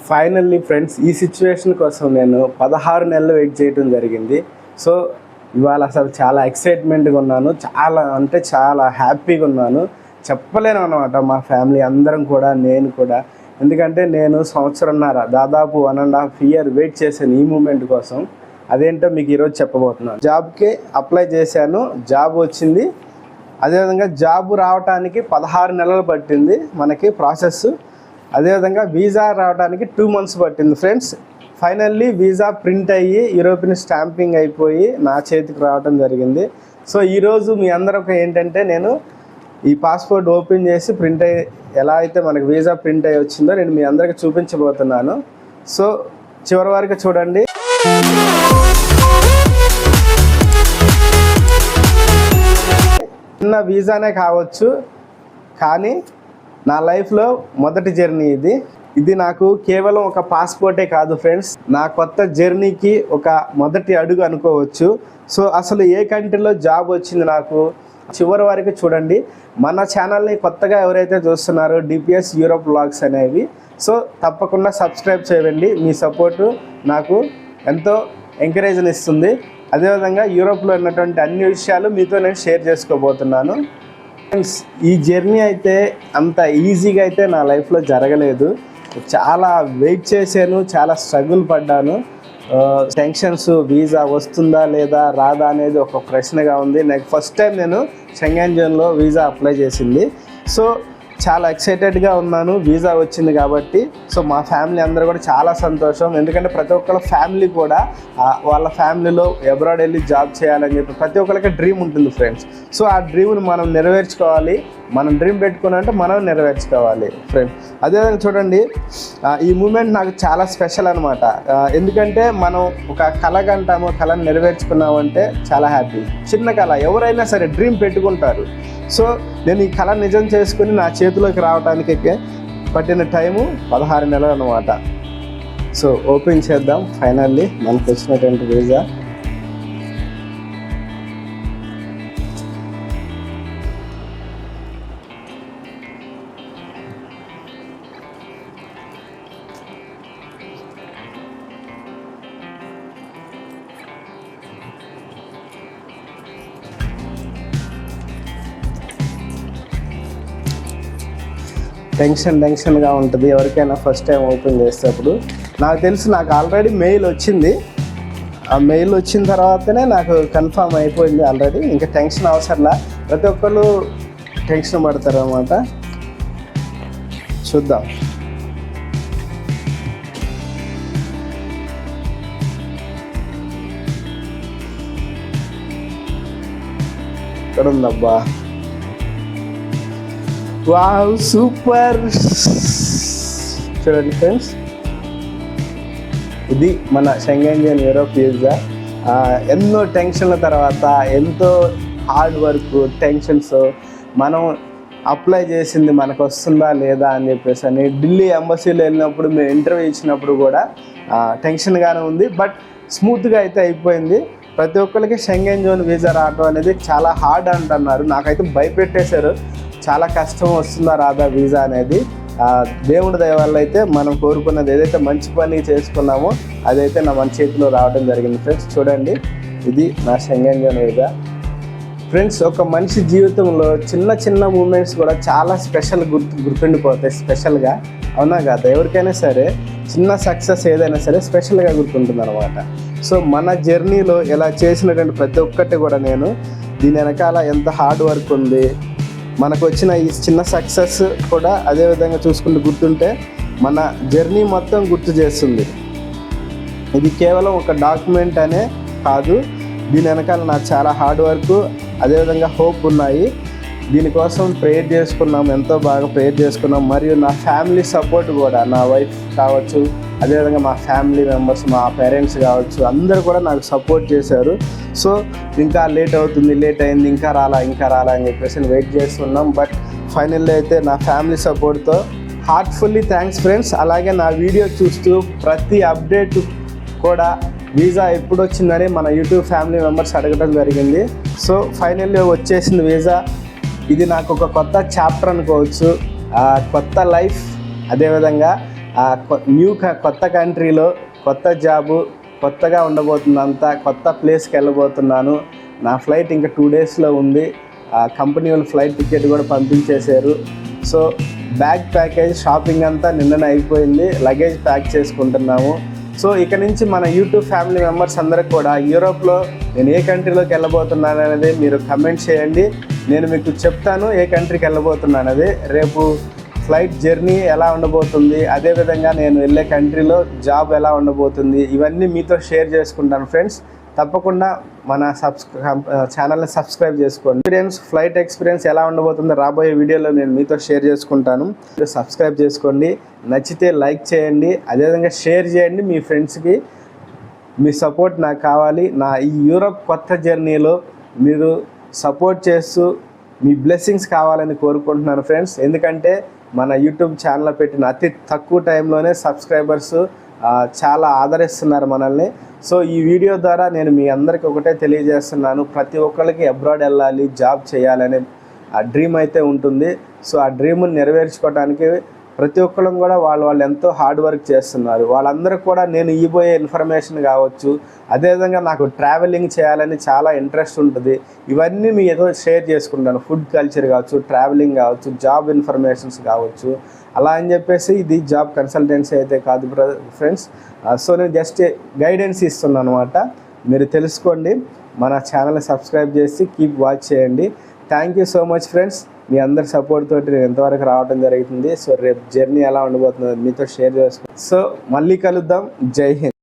Finally friends, ఈ situation కోసం నేను 16 నెలలు వెయిట్ చేయడం జరిగింది. సో ఇవాళ అసలు చాలా ఎక్సైట్మెంట్గా ఉన్నాను, చాలా హ్యాపీగా ఉన్నాను. చెప్పలేను అన్నమాట. మా ఫ్యామిలీ అందరం కూడా, నేను కూడా. ఎందుకంటే నేను సంవత్సరంన్నర, దాదాపు 1.5 year వెయిట్ చేశాను ఈ మూమెంట్ కోసం. అదేంటో మీకు ఈరోజు చెప్పబోతున్నాను. జాబ్కి అప్లై చేశాను, జాబ్ వచ్చింది. అదేవిధంగా జాబ్ రావడానికి 16 నెలలు పట్టింది మనకి ప్రాసెస్. అదేవిధంగా వీసా రావడానికి 2 months పట్టింది ఫ్రెండ్స్. ఫైనల్లీ వీసా ప్రింట్ అయ్యి యూరోపియన్ స్టాంపింగ్ అయిపోయి నా చేతికి రావడం జరిగింది. సో ఈరోజు మీ అందరికి ఏంటంటే, నేను ఈ పాస్పోర్ట్ ఓపెన్ చేసి ప్రింట్ అయ్యి ఎలా అయితే మనకి వీసా ప్రింట్ అయ్యి వచ్చిందో నేను మీ అందరికి చూపించబోతున్నాను. సో చివరి వరకు చూడండి. చిన్న వీసానే కావచ్చు, కానీ నా లైఫ్లో మొదటి జర్నీ ఇది నాకు కేవలం ఒక పాస్పోర్టే కాదు ఫ్రెండ్స్, నా కొత్త జర్నీకి ఒక మొదటి అడుగు అనుకోవచ్చు. సో అసలు ఏ కంట్రీలో జాబ్ వచ్చింది నాకు, చివరి వరకు చూడండి. మన ఛానల్ని కొత్తగా ఎవరైతే చూస్తున్నారో డిపిఎస్ యూరోప్ వ్లాగ్స్ అనేవి, సో తప్పకుండా సబ్స్క్రైబ్ చేయండి. మీ సపోర్టు నాకు ఎంతో ఎంకరేజ్ని ఇస్తుంది. అదేవిధంగా యూరోప్లో ఉన్నటువంటి అన్ని విషయాలు మీతో నేను షేర్ చేసుకోబోతున్నాను. ఫ్రెండ్స్, ఈ జర్నీ అయితే అంత ఈజీగా అయితే నా లైఫ్లో జరగలేదు. చాలా వెయిట్ చేశాను, చాలా స్ట్రగుల్ పడ్డాను. టెన్షన్స్, వీసా వస్తుందా లేదా రాదా అనేది ఒక ప్రశ్నగా ఉంది. నాకు ఫస్ట్ టైం నేను షెంగెన్ జోన్లో వీసా అప్లై చేసింది. సో చాలా ఎక్సైటెడ్గా ఉన్నాను, వీసా వచ్చింది కాబట్టి. సో మా ఫ్యామిలీ అందరూ కూడా చాలా సంతోషం. ఎందుకంటే ప్రతి ఒక్కళ్ళ ఫ్యామిలీ కూడా వాళ్ళ ఫ్యామిలీలో అబ్రాడ్ వెళ్ళి జాబ్ చేయాలని చెప్పి ప్రతి ఒక్కరికి డ్రీమ్ ఉంటుంది ఫ్రెండ్స్. సో ఆ డ్రీమ్ని మనం నెరవేర్చుకోవాలి. మనం డ్రీమ్ పెట్టుకున్నామంటే మనం నెరవేర్చుకోవాలి ఫ్రెండ్స్. అదేవిధంగా చూడండి, ఈ మూమెంట్ నాకు చాలా స్పెషల్ అనమాట. ఎందుకంటే మనం ఒక కళ కంటాము, కళను నెరవేర్చుకున్నామంటే చాలా హ్యాపీ. చిన్న కళ ఎవరైనా సరే డ్రీమ్ పెట్టుకుంటారు. సో నేను ఈ కళ నిజం చేసుకుని నా చేతిలోకి రావడానికి పట్టిన టైము 16 నెలలు అనమాట. సో ఓపెన్ చేద్దాం. ఫైనల్లీ మనకు వచ్చినటువంటి వీసా. టెన్షన్గా ఉంటుంది ఎవరికైనా ఫస్ట్ టైం ఓపెన్ చేసేటప్పుడు. నాకు తెలుసు, నాకు ఆల్రెడీ మెయిల్ వచ్చింది. ఆ మెయిల్ వచ్చిన తర్వాతనే నాకు కన్ఫర్మ్ అయిపోయింది ఆల్రెడీ. ఇంకా టెన్షన్ అవసరంలా. ప్రతి ఒక్కళ్ళు టెన్షన్ పడతారు అన్నమాట. చూద్దాం. ఇక్కడ ఉందబ్బా. Wow, super. చూడండి ఫ్రెండ్స్, ఇది మన షెంగెన్ జోన్ యూరోప్ వీసా. ఎన్నో టెన్షన్ల తర్వాత, ఎంతో హార్డ్ వర్క్, టెన్షన్స్, మనం అప్లై చేసింది మనకు వస్తుందా లేదా అని చెప్పేసి అని ఢిల్లీ ఎంబసీలో వెళ్ళినప్పుడు మేము ఇంటర్వ్యూ ఇచ్చినప్పుడు కూడా టెన్షన్గానే ఉంది. బట్ స్మూత్గా అయితే అయిపోయింది. ప్రతి ఒక్కరికి షెంగెన్ జోన్ వీసా రావడం అనేది చాలా హార్డ్ అంటున్నారు. నాకైతే భయపెట్టేశారు. చాలా కష్టం, వస్తుందా రాదా వీసా అనేది. దేవుడి దయ వల్ల అయితే మనం కోరుకున్నది ఏదైతే మంచి పని చేసుకున్నామో అదైతే మన చేతిలో రావడం జరిగింది ఫ్రెండ్స్. చూడండి, ఇది నా షెంగెన్ జోన్ వీసా. ఫ్రెండ్స్, ఒక మనిషి జీవితంలో చిన్న మూమెంట్స్ కూడా చాలా స్పెషల్ గుర్తుండిపోతాయి. స్పెషల్గా, అవునా కదా? ఎవరికైనా సరే చిన్న సక్సెస్ ఏదైనా సరే స్పెషల్గా గుర్తుంటుంది అనమాట. సో మన జర్నీలో ఇలా చేసినటువంటి ప్రతి ఒక్కటి కూడా, నేను దీని వెనకాల ఎంత హార్డ్ వర్క్ ఉంది, మనకు వచ్చిన ఈ చిన్న సక్సెస్ కూడా అదేవిధంగా చూసుకుంటూ గుర్తుంటే మన జర్నీ మొత్తం గుర్తు చేస్తుంది. ఇది కేవలం ఒక డాక్యుమెంట్ అనే కాదు, దీని వెనకాల నాకు చాలా హార్డ్ వర్క్, అదేవిధంగా హోప్ ఉన్నాయి. దీనికోసం ప్రేయర్ చేసుకున్నాం, ఎంతో బాగా ప్రేయర్ చేసుకున్నాం. మరియు నా ఫ్యామిలీ సపోర్ట్ కూడా, నా వైఫ్ కావచ్చు, అదేవిధంగా మా ఫ్యామిలీ మెంబర్స్, మా పేరెంట్స్ కావచ్చు, అందరూ కూడా నాకు సపోర్ట్ చేశారు. సో ఇంకా లేట్ అయింది, ఇంకా రాలా అని చెప్పేసి వెయిట్ చేస్తున్నాం. బట్ ఫైనల్లీ అయితే నా ఫ్యామిలీ సపోర్ట్తో హార్ట్ఫుల్లీ థ్యాంక్స్ ఫ్రెండ్స్. అలాగే నా వీడియో చూస్తూ ప్రతి అప్డేట్ కూడా వీసా ఎప్పుడు వచ్చిందని మన యూట్యూబ్ ఫ్యామిలీ మెంబర్స్ అడగడం జరిగింది. సో ఫైనల్లీ వచ్చేసింది వీసా. ఇది నాకు ఒక కొత్త చాప్టర్ అనుకోవచ్చు, కొత్త లైఫ్. అదేవిధంగా కొత్త కంట్రీలో కొత్త జాబు, కొత్తగా ఉండబోతుందంతా, కొత్త ప్లేస్కి వెళ్ళబోతున్నాను. నా ఫ్లైట్ ఇంకా 2 డేస్లో ఉంది. కంపెనీ వాళ్ళు ఫ్లైట్ టికెట్ కూడా పంపించేశారు. సో బ్యాగ్ ప్యాకేజ్ షాపింగ్ అంతా నిన్ననే అయిపోయింది. లగేజ్ ప్యాక్ చేసుకుంటున్నాము. సో ఇక నుంచి మన యూట్యూబ్ ఫ్యామిలీ మెంబర్స్ అందరికి కూడా యూరోప్లో నేను ఏ కంట్రీలోకి వెళ్ళబోతున్నాను అనేది మీరు కమెంట్ చేయండి. నేను మీకు చెప్తాను ఏ కంట్రీకి వెళ్ళబోతున్నాను అనేది. రేపు ఫ్లైట్ జర్నీ ఎలా ఉండబోతుంది, అదేవిధంగా నేను వెళ్ళే కంట్రీలో జాబ్ ఎలా ఉండబోతుంది, ఇవన్నీ మీతో షేర్ చేసుకుంటాను ఫ్రెండ్స్. తప్పకుండా మన ఛానల్ని సబ్స్క్రైబ్ చేసుకోండి. ఫ్లైట్ ఎక్స్పీరియన్స్ ఎలా ఉండబోతుందో రాబోయే వీడియోలో నేను మీతో షేర్ చేసుకుంటాను. మీరు సబ్స్క్రైబ్ చేసుకోండి, నచ్చితే లైక్ చేయండి, అదేవిధంగా షేర్ చేయండి మీ ఫ్రెండ్స్కి. మీ సపోర్ట్ నాకు కావాలి. నా ఈ యూరోప్ కొత్త జర్నీలో మీరు సపోర్ట్ చేస్తూ మీ బ్లెస్సింగ్స్ కావాలని కోరుకుంటున్నాను ఫ్రెండ్స్. ఎందుకంటే మన యూట్యూబ్ ఛానల్లో పెట్టిన అతి తక్కువ టైంలోనే సబ్స్క్రైబర్స్ చాలా ఆదరిస్తున్నారు మనల్ని. సో ఈ వీడియో ద్వారా నేను మీ అందరికీ ఒకటే తెలియజేస్తున్నాను, ప్రతి ఒక్కరికి అబ్రాడ్ వెళ్ళాలి, జాబ్ చేయాలనే ఆ డ్రీమ్ అయితే ఉంటుంది. సో ఆ డ్రీమ్ని నెరవేర్చుకోవడానికి ప్రతి ఒక్కరు కూడా వాళ్ళు ఎంతో హార్డ్ వర్క్ చేస్తున్నారు. వాళ్ళందరూ కూడా నేను ఇవ్వబోయే ఇన్ఫర్మేషన్ కావచ్చు, అదేవిధంగా నాకు ట్రావెలింగ్ చేయాలని చాలా ఇంట్రెస్ట్ ఉంటుంది. ఇవన్నీ మీ ఏదో షేర్ చేసుకుంటాను. ఫుడ్ కల్చర్ కావచ్చు, ట్రావెలింగ్ కావచ్చు, జాబ్ ఇన్ఫర్మేషన్స్ కావచ్చు. అలా అని చెప్పేసి ఇది జాబ్ కన్సల్టెన్సీ అయితే కాదు ఫ్రెండ్స్. సో నేను జస్ట్ గైడెన్స్ ఇస్తున్నాను అనమాట. మీరు తెలుసుకోండి, మన ఛానల్ని సబ్స్క్రైబ్ చేసి కీప్ వాచ్ చేయండి. Thank you so much friends. మీ అందరి సపోర్ట్ తోటి నేను ఎంతవరకు రావడం జరుగుతుంది. సో రేపు జర్నీ ఎలా ఉండబోతుందో మీతో షేర్ చేసుకుంటాను. సో మళ్ళీ కలుద్దాం. జై హింద్.